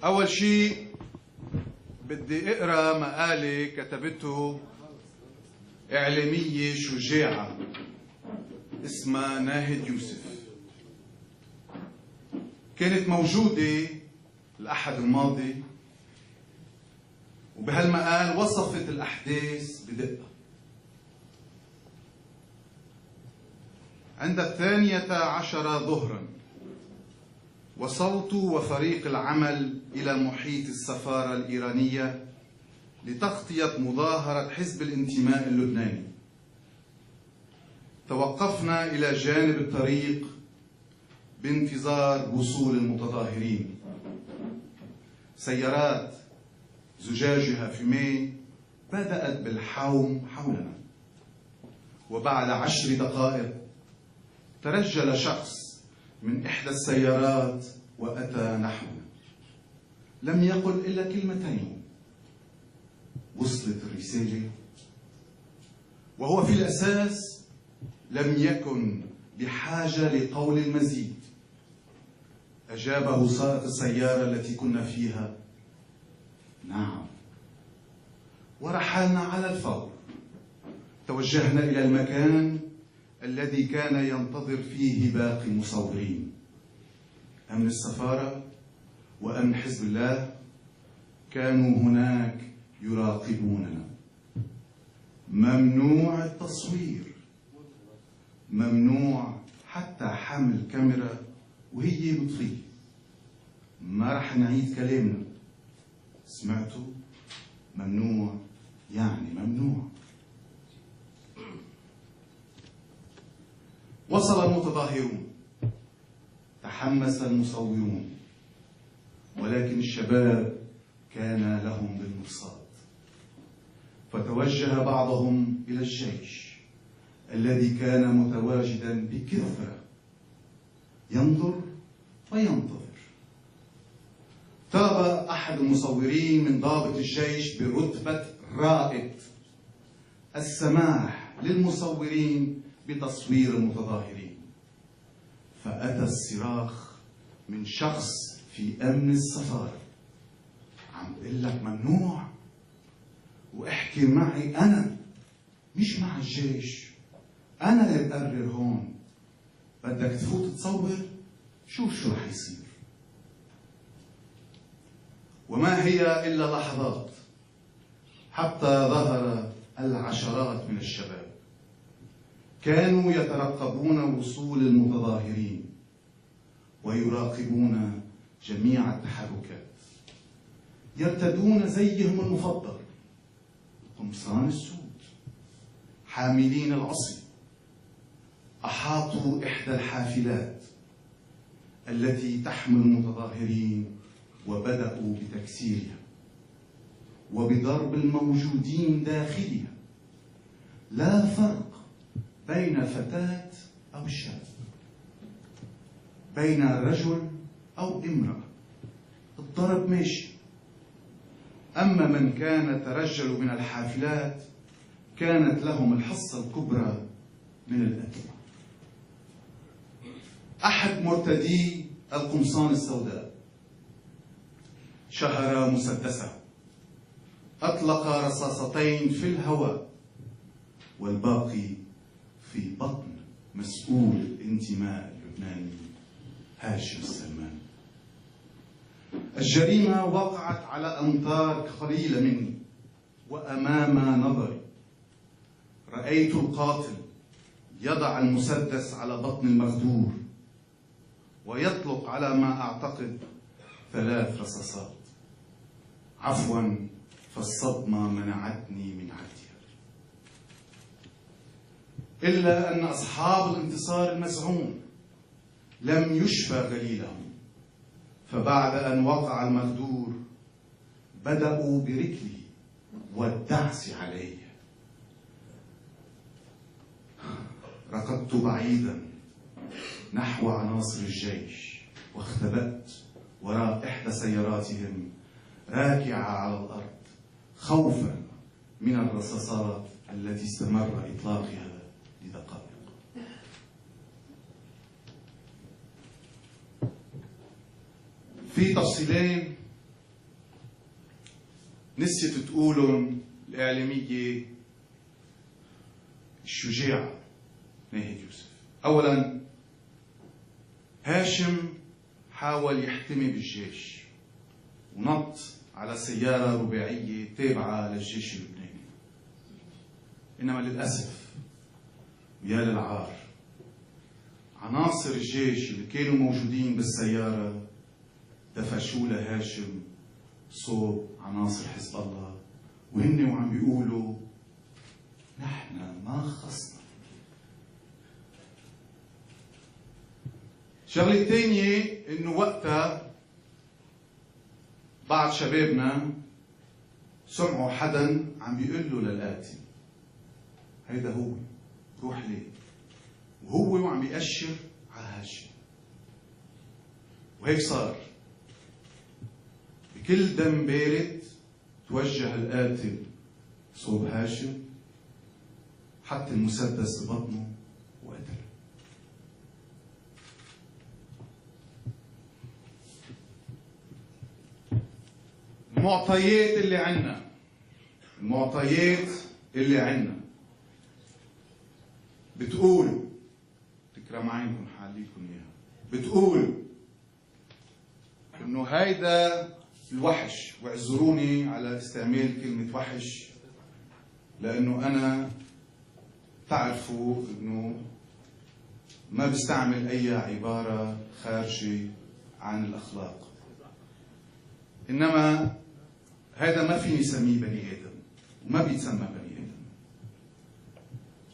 أول شيء بدي أقرأ مقالة كتبته إعلامية شجاعة اسمها ناهد يوسف. كانت موجودة الأحد الماضي، وبهالمقال وصفت الأحداث بدقة. عند 12 ظهرا وصلت وفريق العمل إلى محيط السفارة الإيرانية لتغطية مظاهرة حزب الانتماء اللبناني. توقفنا إلى جانب الطريق بانتظار وصول المتظاهرين. سيارات زجاجها فيمي بدأت بالحوم حولنا، وبعد 10 دقائق ترجل شخص من إحدى السيارات وأتى نحونا. لم يقل إلا كلمتين. وصلت الرسالة؟ وهو في الأساس لم يكن بحاجة لقول المزيد. أجابه سائق السيارة التي كنا فيها: نعم. ورحلنا على الفور. توجهنا إلى المكان الذي كان ينتظر فيه باقي المصورين. أمن السفارة وأمن حزب الله كانوا هناك يراقبوننا. ممنوع التصوير، ممنوع حتى حمل كاميرا وهي مطفية. ما رح نعيد كلامنا. سمعتوا؟ ممنوع يعني ممنوع. وصل المتظاهرون، تحمس المصورون، ولكن الشباب كان لهم بالمرصاد. فتوجه بعضهم إلى الجيش الذي كان متواجدا بكثرة ينظر وينتظر. طلب أحد المصورين من ضابط الجيش برتبة رائد السماح للمصورين بتصوير المتظاهرين. فأتى الصراخ من شخص في أمن السفارة: عم بقول لك ممنوع، واحكي معي أنا مش مع الجيش. أنا اللي بقرر هون. بدك تفوت تصور؟ شوف شو رح يصير. وما هي إلا لحظات حتى ظهر العشرات من الشباب. كانوا يترقبون وصول المتظاهرين ويراقبون جميع التحركات. يرتدون زيهم المفضل، قمصان السود، حاملين العصي. أحاطوا إحدى الحافلات التي تحمل المتظاهرين وبدأوا بتكسيرها وبضرب الموجودين داخلها. لا فرق بين فتاة أو شاب، بين رجل أو امرأة، الضرب ماشي. أما من كان ترجل من الحافلات كانت لهم الحصة الكبرى من القتل. أحد مرتدي القمصان السوداء شهر مسدسه، أطلق رصاصتين في الهواء، والباقي في بطن مسؤول الانتماء اللبناني هاشم السلمان. الجريمة وقعت على أمتار قليلة مني وأمام نظري. رأيت القاتل يضع المسدس على بطن المغدور ويطلق على ما أعتقد 3 رصاصات. عفوا، فالصدمة منعتني من عدها. إلا أن أصحاب الانتصار المزعوم لم يشفى غليلهم. فبعد أن وقع المغدور بدأوا بركله والدعس عليه. ركضت بعيدا نحو عناصر الجيش واختبأت وراء إحدى سياراتهم راكعة على الأرض خوفا من الرصاصات التي استمر إطلاقها لدقائق. في تفصيلين نسيت تقولهم الإعلامية الشجاعة ناهد يوسف. أولا، هاشم حاول يحتمي بالجيش ونط على سيارة رباعية تابعة للجيش اللبناني، إنما للأسف ويا للعار عناصر الجيش اللي كانوا موجودين بالسيارة دفشوا لهاشم صوب عناصر حزب الله، وهن وعم بيقولوا نحن ما خصنا. الشغلة الثانية انه وقتها بعض شبابنا سمعوا حدا عم بيقول له للقاتل هيدا هو، روح ليه، وهو وعم بيأشر على هاشم. وهيك صار، بكل دم بارد توجه القاتل صوب هاشم، حط المسدس ببطنه وقتله. المعطيات اللي عنا بتقول، تكرم عينكم حاليكم اياها، بتقول انه هيدا الوحش، واعذروني على استعمال كلمة وحش لانه انا تعرفوا انه ما بستعمل اي عبارة خارجة عن الاخلاق، انما هذا ما فيني اسميه بني ادم وما بيتسمى بني ادم.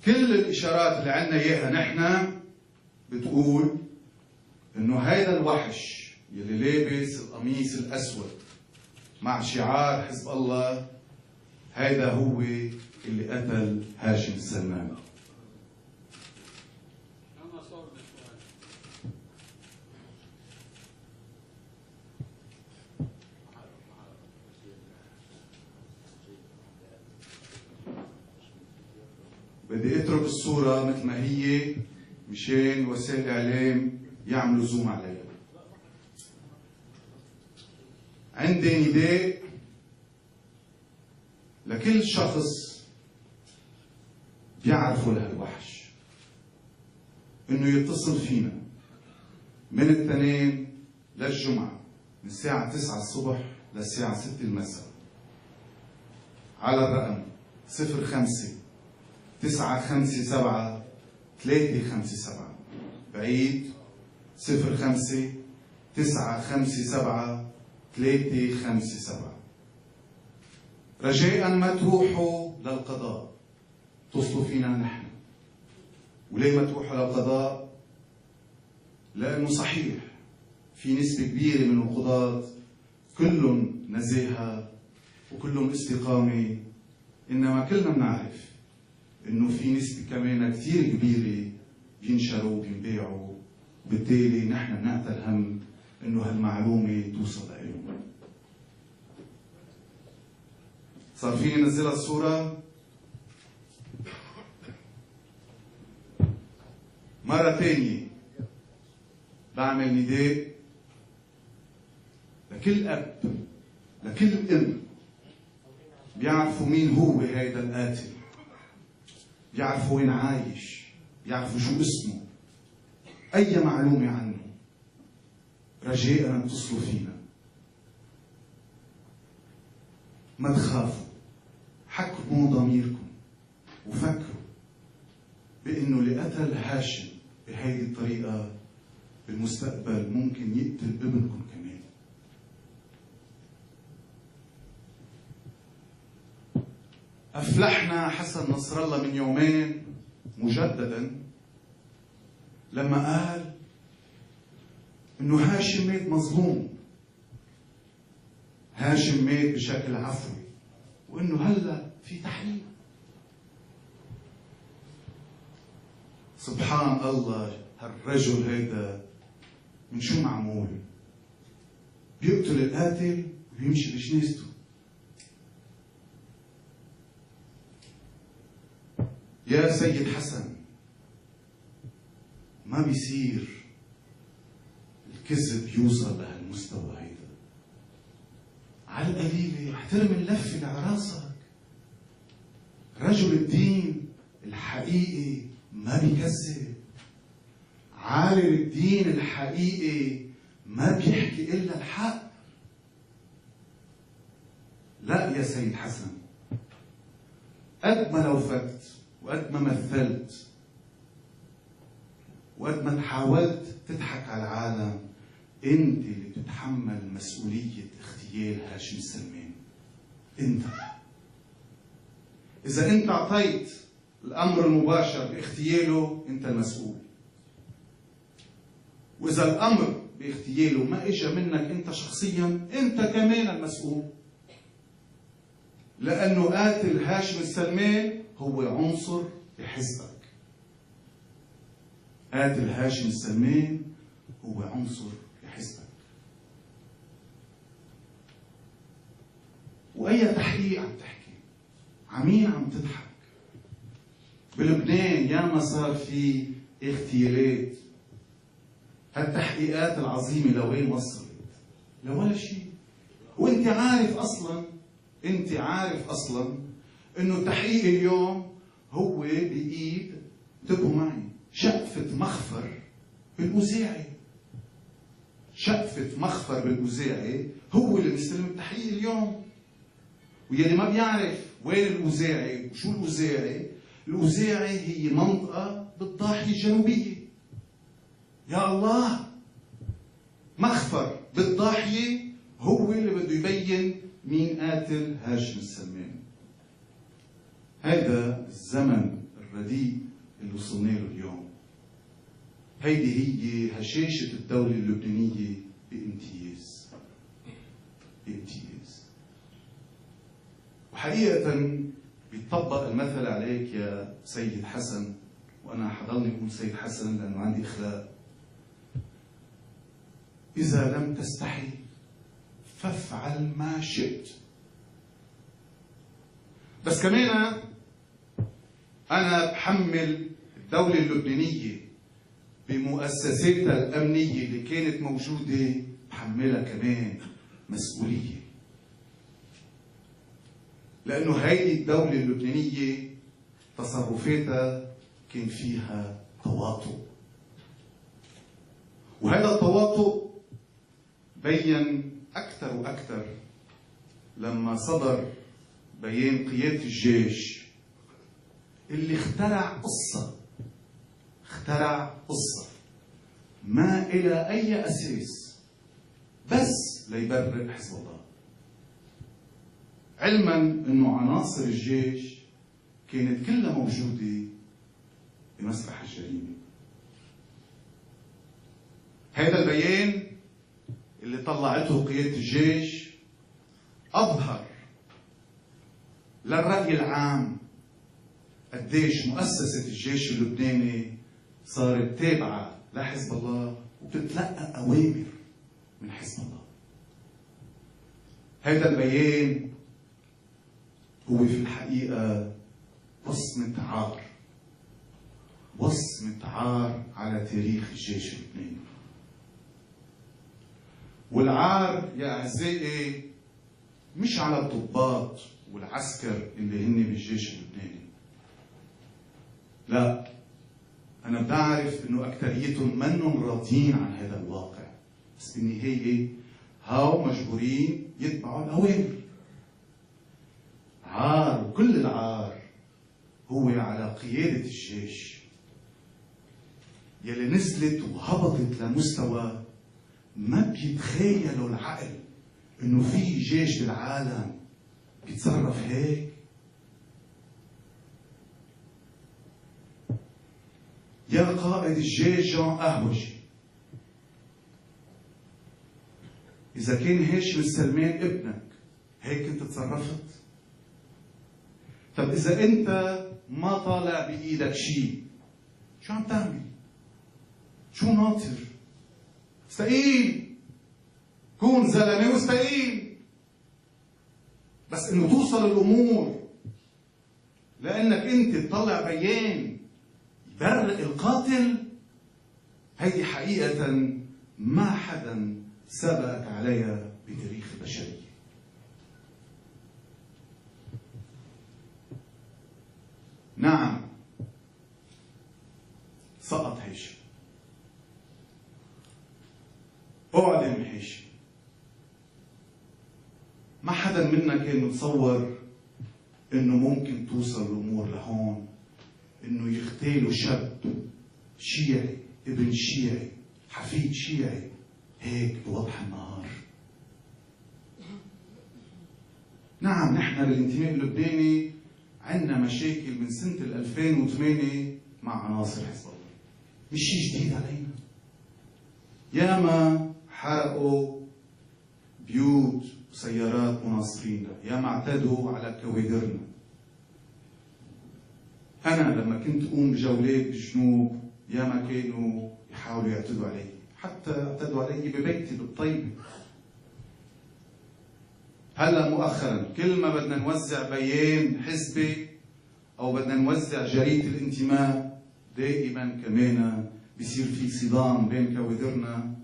كل الاشارات اللي عندنا اياها نحن بتقول انه هذا الوحش يلي لابس القميص الاسود مع شعار حزب الله هذا هو اللي قتل هاشم السلمان. بدي اترك الصورة مثل ما هي مشان وسائل الاعلام يعملوا زوم عليها. عندي نداء لكل شخص بيعرفوا لهالوحش انه يتصل فينا من الاثنين للجمعة من الساعة 9 الصبح للساعة 6 المساء على الرقم 05-957-357. بعيد 05-957-357. رجاء ما تروحوا للقضاء، اتصلوا فينا نحن. وليه ما تروحوا للقضاء؟ لأنه صحيح في نسبة كبيرة من القضاة كلهم نزاهة وكلهم استقامة، إنما كلنا بنعرف إنه في نسبة كمان كثير كبيرة بينشروا وبينباعوا، بالتالي نحن بنعتل هم إنه هالمعلومة توصل لهم. صار فيني نزلها الصورة مرة ثانية. بعمل نداء لكل أب لكل أم بيعرفوا مين هو هيدا القاتل، بيعرفوا وين عايش، بيعرفوا شو اسمه، أي معلومة عنه، رجاء اتصلوا فينا. ما تخافوا، حكموا ضميركم وفكروا بأنه اللي قتل هاشم بهيدي الطريقة بالمستقبل ممكن يقتل ابنكم كمان. أفلحنا حسن نصر الله من يومين مجددا لما قال إنه هاشم مات مظلوم، هاشم مات بشكل عفوي، وإنه هلا في تحقيق. سبحان الله، هالرجل هيدا من شو معمول؟ بيقتل القاتل وبيمشي بجنازته. يا سيد حسن، ما بيصير الكذب يوصل لهالمستوى هيدا. على القليلة احترم اللفة اللي على راسك. رجل الدين الحقيقي ما بيكذب. عالم الدين الحقيقي ما بيحكي إلا الحق. لا يا سيد حسن، قد ما لوفت وقد ما مثلت وقد ما حاولت تضحك على العالم، انت اللي بتتحمل مسؤولية اغتيال هاشم سلمان. انت اذا انت اعطيت الامر المباشر باغتياله انت المسؤول، واذا الامر باغتياله ما اجى منك انت شخصيا انت كمان المسؤول، لانه قاتل هاشم سلمان هو عنصر بحزبك. قاتل هاشم سلمان هو عنصر بحزبك. واي تحقيق عم تحكي؟ عمين عم تضحك؟ بلبنان ياما صار في اغتيالات، هالتحقيقات العظيمه لوين وصلت؟ لولا شيء. وانت عارف اصلا، انت عارف اصلا انه التحقيق اليوم هو بايد، انتبهوا معي، شقفة مخفر بالأوزاعي. شقفة مخفر بالأوزاعي هو اللي مستلم التحقيق اليوم. ويلي ما بيعرف وين الأوزاعي وشو الأوزاعي، الأوزاعي هي منطقة بالضاحية الجنوبية. يا الله، مخفر بالضاحية هو اللي بده يبين مين قاتل هاشم سلمان. هذا الزمن الرديء اللي وصلنا له اليوم. هيدي هي هشاشة الدولة اللبنانية بامتياز. بامتياز. وحقيقة بيطبق المثل عليك يا سيد حسن، وأنا حضلني أقول سيد حسن لأنه عندي إخلاق. إذا لم تستحي فافعل ما شئت. بس كمان أنا بحمل الدولة اللبنانية بمؤسساتها الأمنية اللي كانت موجودة، بحملها كمان مسؤولية. لأنه هيدي الدولة اللبنانية تصرفاتها كان فيها تواطؤ، وهذا التواطؤ بين أكثر وأكثر لما صدر بيان قيادة الجيش اللي اخترع قصة ما إلى أي أساس بس ليبرر حزب الله، علما أنه عناصر الجيش كانت كلها موجودة بمسرح الجريمة. هذا البيان اللي طلعته قيادة الجيش أظهر للرأي العام قديش مؤسسة الجيش اللبناني صارت تابعة لحزب الله وبتتلقى أوامر من حزب الله. هذا البيان هو في الحقيقة وصمة عار على تاريخ الجيش اللبناني. والعار يا أعزائي مش على الضباط والعسكر اللي هن بالجيش اللبناني، لا، أنا بدي أعرف إنه أكثريتهم منهم راضيين عن هذا الواقع، بس بالنهاية هاو مجبورين يتبعوا الأوامر. عار، وكل العار هو على قيادة الجيش يلي نزلت وهبطت لمستوى ما بيتخيلوا العقل إنه في جيش بالعالم بيتصرف هيك. يا قائد الجيش جان أهوجي، إذا كان هاشم سلمان ابنك هيك كنت تصرفت؟ طب إذا أنت ما طالع بإيدك شيء شو عم تعمل؟ شو ناطر؟ استقيل، كون زلمة واستقيل. بس إنه توصل الأمور لأنك أنت تطلع بيان يبرئ القاتل، هيدي حقيقة ما حدا سبقك عليها بتاريخ البشرية. ما حدا منا كان متصور انه ممكن توصل الامور لهون، انه يغتالوا شاب شيعي ابن شيعي حفيد شيعي هيك بوضح النهار. نعم، نحن بالانتماء اللبناني عندنا مشاكل من سنة 2008 مع عناصر حزب الله، مش شيء جديد علينا. ياما حرقوا بيوت وسيارات مناصرين، ياما اعتدوا على كوادرنا. أنا لما كنت أقوم بجولات بالجنوب ياما كانوا يحاولوا يعتدوا علي، حتى اعتدوا علي ببيتي بالطيبة. هلا مؤخرا كل ما بدنا نوزع بيان حزبي أو بدنا نوزع جريدة الانتماء دائما كمان بيصير في صدام بين كوادرنا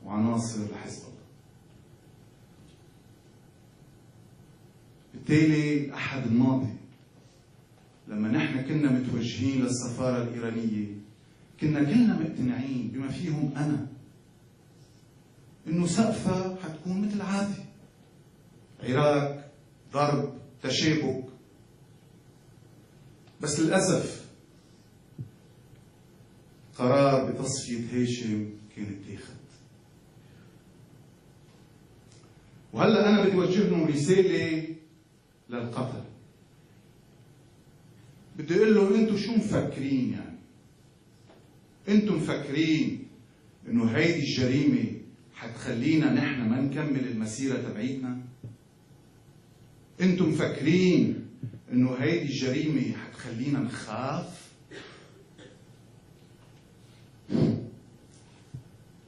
وعناصر حزب الله. بالتالي الأحد الماضي لما نحن كنا متوجهين للسفارة الإيرانية كنا كلنا مقتنعين بما فيهم أنا إنه سقفها حتكون مثل عادي، عراك، ضرب، تشابك. بس للأسف قرار بتصفية هاشم كان اتاخد. وهلا أنا بدي أوجه لهم رسالة للقتل. بدي أقول له أنتم شو مفكرين؟ يعني أنتم مفكرين إنه هيدي الجريمة حتخلينا نحن ما نكمل المسيرة تبعيتنا؟ أنتم مفكرين إنه هيدي الجريمة حتخلينا نخاف؟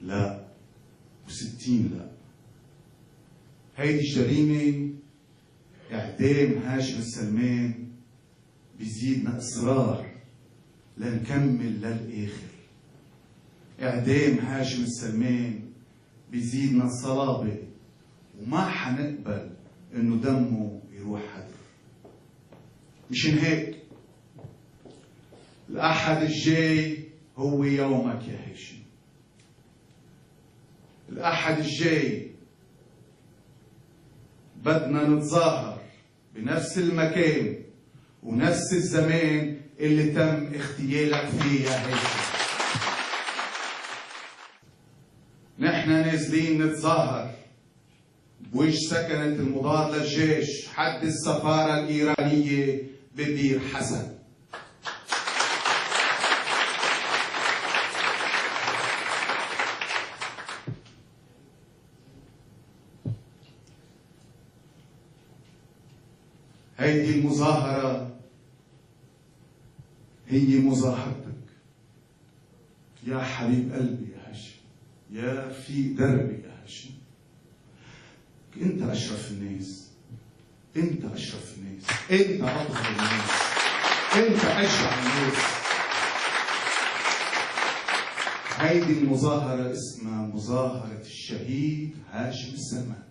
لا، و60 لا. هيدي الجريمة إعدام هاشم السلمان بيزيدنا إصرار لنكمل للآخر. إعدام هاشم السلمان بيزيدنا صلابة وما حنقبل إنه دمه يروح هدر. مشان هيك الأحد الجاي هو يومك يا هاشم. الأحد الجاي بدنا نتظاهر بنفس المكان ونفس الزمان اللي تم اغتيالك فيه يا هاشم. نحن نازلين نتظاهر بوجه سكنة المضاد للجيش حد السفارة الإيرانية بدير حسن. هيدي المظاهرة هي مظاهرتك يا حبيب قلبي يا هاشم، يا في دربي يا هاشم. انت اشرف الناس، انت اشرف الناس، انت اطهر الناس، انت اشرف الناس. هيدي المظاهرة اسمها مظاهرة الشهيد هاشم السلمان.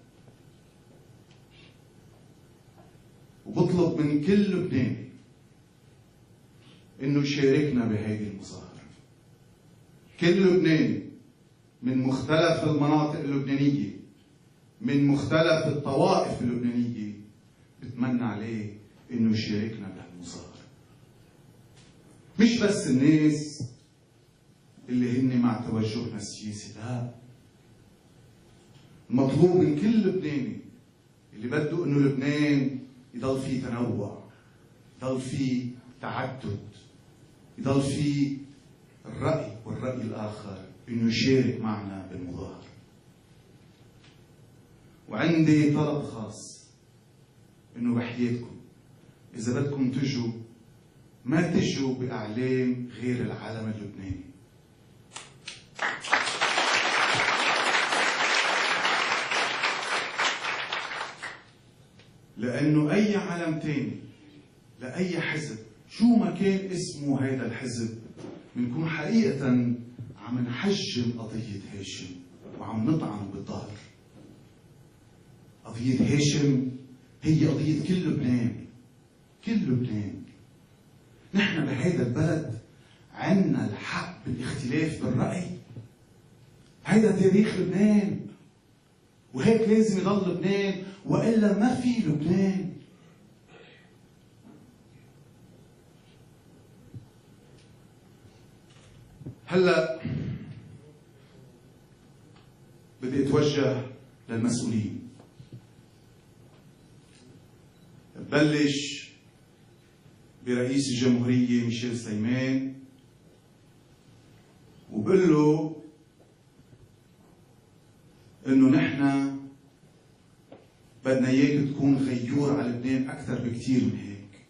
وبطلب من كل لبناني انه يشاركنا بهيدي المظاهرة. كل لبناني من مختلف المناطق اللبنانية، من مختلف الطوائف اللبنانية، بتمنى عليه انه يشاركنا بهالمظاهرة. مش بس الناس اللي هن مع توجهنا السياسي، لا، المطلوب من كل لبناني اللي بده انه لبنان يضل فيه تنوع، يضل فيه تعدد، يضل فيه الرأي والرأي الآخر، إنه يشارك معنا بالمظاهرة. وعندي طلب خاص، إنه بحياتكم إذا بدكم تجوا ما تجوا بأعلام غير العلم اللبناني. لأنه أي علم تاني لأي حزب شو ما كان اسمه هذا الحزب بنكون حقيقة عم نحجم قضية هاشم وعم نطعن بالظهر. قضية هاشم هي قضية كل لبنان، كل لبنان. نحن بهذا البلد عنا الحق بالاختلاف بالرأي. هيدا تاريخ لبنان، وهيك لازم يضل لبنان وإلا ما في لبنان. هلأ بدي أتوجه للمسؤولين. ببلش برئيس الجمهورية ميشيل سليمان وبقول له إنه نحن بدنا إياك تكون غيور على لبنان أكثر بكتير من هيك.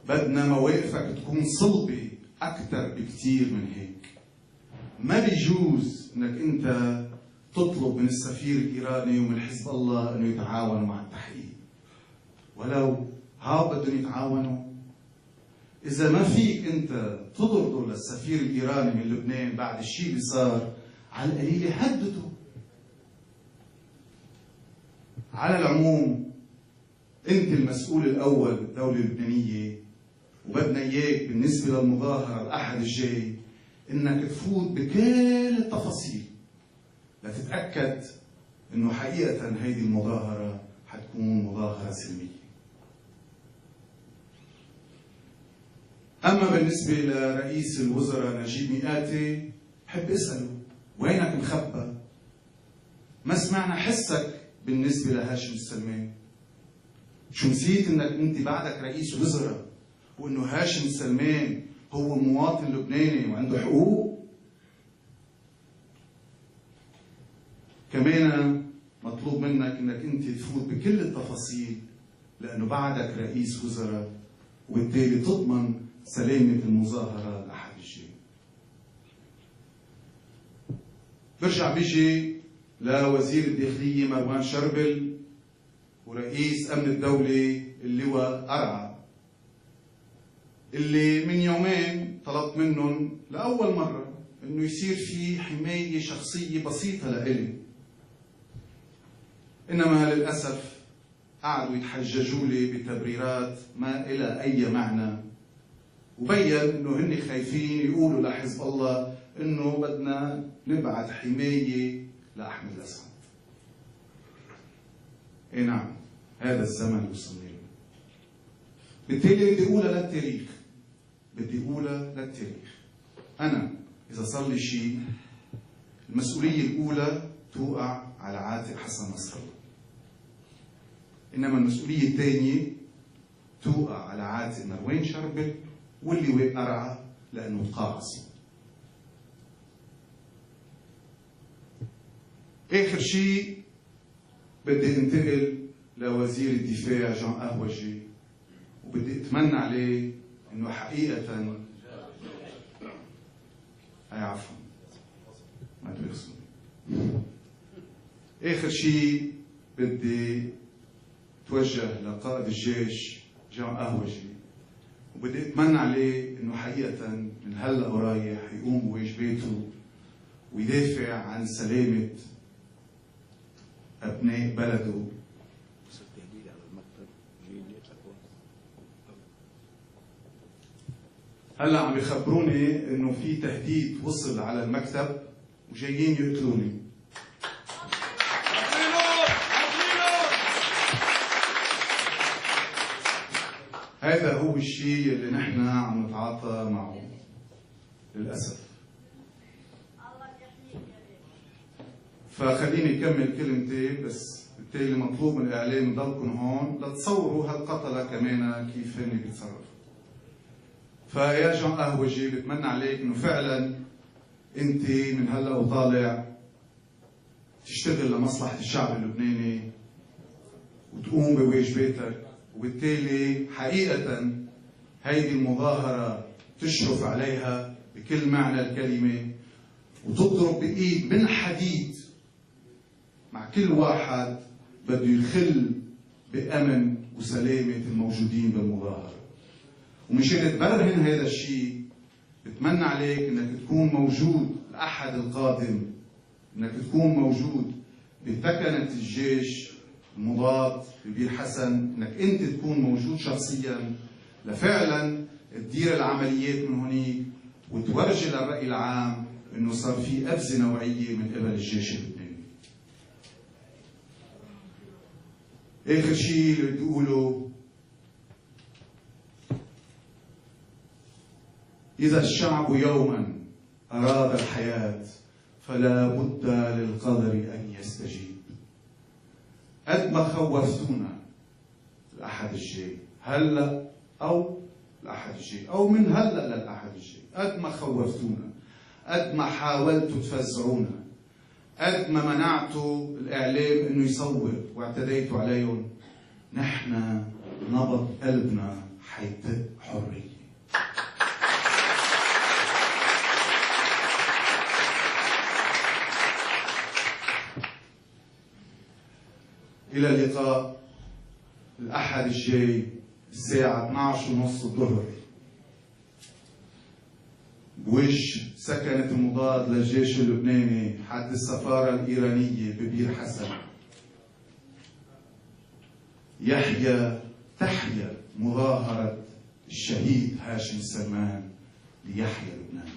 بدنا مواقفك تكون صلبة أكثر بكتير من هيك. ما بيجوز إنك أنت تطلب من السفير الإيراني ومن حزب الله إنه يتعاونوا مع التحقيق. ولو بدهم يتعاونوا، إذا ما فيك أنت تضربه للسفير الإيراني من لبنان بعد الشيء اللي صار، على القليلة هدده. على العموم أنت المسؤول الأول بالدولة اللبنانية، وبدنا إياك بالنسبة للمظاهرة الأحد الجاي إنك تفوت بكل التفاصيل لتتأكد إنه حقيقة هيدي المظاهرة حتكون مظاهرة سلمية. أما بالنسبة لرئيس الوزراء نجيب مئاتي، بحب أسأله وينك مخبى؟ ما سمعنا حسك بالنسبة لهاشم السلمان. شو نسيت إنك أنت بعدك رئيس وزراء وإنه هاشم السلمان هو مواطن لبناني وعنده حقوق؟ كمان مطلوب منك إنك أنت تفوت بكل التفاصيل لأنه بعدك رئيس وزراء، وبالتالي تضمن سلامة المظاهرة الأحد الجاي. برجع بيجي لوزير الداخلية مروان شربل ورئيس أمن الدولة اللواء أرعى، اللي من يومين طلبت منهم لأول مرة إنه يصير في حماية شخصية بسيطة لإلي، إنما للأسف قعدوا يتحججوا لي بتبريرات ما إلى أي معنى، وبين إنه هن خايفين يقولوا لحزب الله إنه بدنا نبعث حماية لأحمد الأسد. إيه نعم، هذا الزمن اللي وصلنا له. بالتالي بدي أقولها للتاريخ، أنا إذا صار لي شيء المسؤولية الأولى توقع على عاتق حسن نصر الله، إنما المسؤولية الثانية توقع على عاتق مروان شربل واللواء أرعى لأنه تقاعصوا. آخر شيء بدي انتقل لوزير الدفاع جان أهوجي، وبدي أتمنى عليه إنه حقيقة عفوا ما تبخسوني. آخر شيء بدي توجه لقائد الجيش جان أهوجي، وبدي أتمنى عليه إنه حقيقة من هلا ورايح يقوم بواجباته ويدافع عن سلامة أبناء بلده. هلا عم يخبروني إنه في تهديد وصل على المكتب وجايين يقتلوني. هذا هو الشيء اللي نحن عم نتعاطى معه للأسف. فخليني أكمل كلمتي، بس بالتالي مطلوب من الإعلام يضلكم هون لتصوروا هالقتلة كمان كيف هن بيتصرفوا. فيا جان أهوجي بتمنى عليك إنه فعلا أنت من هلا وطالع تشتغل لمصلحة الشعب اللبناني وتقوم بواجباتك، وبالتالي حقيقة هيدي المظاهرة تشرف عليها بكل معنى الكلمة، وتضرب بإيد من حديد مع كل واحد بده يخل بأمن وسلامة الموجودين بالمظاهرة. ومشان تبرهن هذا الشيء بتمنى عليك انك تكون موجود الأحد القادم، انك تكون موجود بثكنة الجيش المضاد ببير حسن، انك انت تكون موجود شخصيا لفعلا تدير العمليات من هنيك وتورجي للرأي العام انه صار في أبزة نوعية من قبل الجيش اللبناني. آخر شيء اللي بدي أقوله، إذا الشعب يوما أراد الحياة فلا بد للقدر أن يستجيب. قد ما خوفتونا الأحد الجاي، هلأ أو الأحد الجاي أو من هلأ للأحد الجاي، قد ما خوفتونا، قد ما حاولتوا تفزعونا، قد ما منعتوا الإعلام إنه يصور واعتديتوا عليهم، نحن نبض قلبنا حيدق حرية. إلى اللقاء الأحد الجاي الساعة 12:30 الظهر بوجه سكنة المضاد للجيش اللبناني حد السفارة الإيرانية ببير حسن. تحيا مظاهرة الشهيد هاشم سلمان ليحيى لبنان.